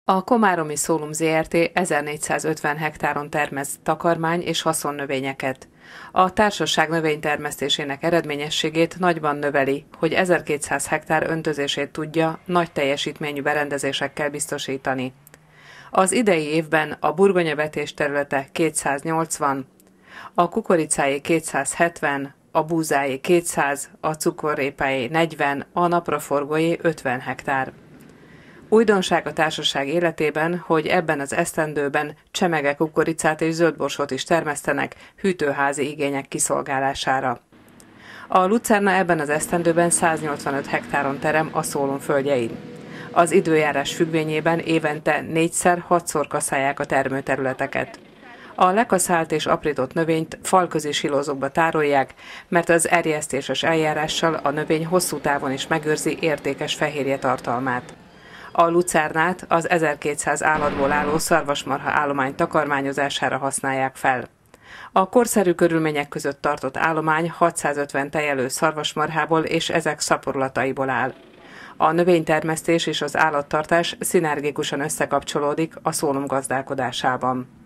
A Komáromi Szólum Zrt. 1450 hektáron termeszt takarmány és haszonnövényeket. A társaság növénytermesztésének eredményességét nagyban növeli, hogy 1200 hektár öntözését tudja nagy teljesítményű berendezésekkel biztosítani. Az idei évben a burgonyavetés területe 280, a kukoricáé 270, a búzáé 200, a cukorrépáé 40, a napraforgóé 50 hektár. Újdonság a társaság életében, hogy ebben az esztendőben csemege kukoricát és zöldborsót is termesztenek hűtőházi igények kiszolgálására. A lucerna ebben az esztendőben 185 hektáron terem a Szólum földjein. Az időjárás függvényében évente 4-6-szor kaszálják a termőterületeket. A lekaszált és aprított növényt falközi silózokba tárolják, mert az erjesztéses eljárással a növény hosszú távon is megőrzi értékes fehérje tartalmát. A lucernát az 1200 állatból álló szarvasmarha állomány takarmányozására használják fel. A korszerű körülmények között tartott állomány 650 tejelő szarvasmarhából és ezek szaporulataiból áll. A növénytermesztés és az állattartás szinergikusan összekapcsolódik a Szólum gazdálkodásában.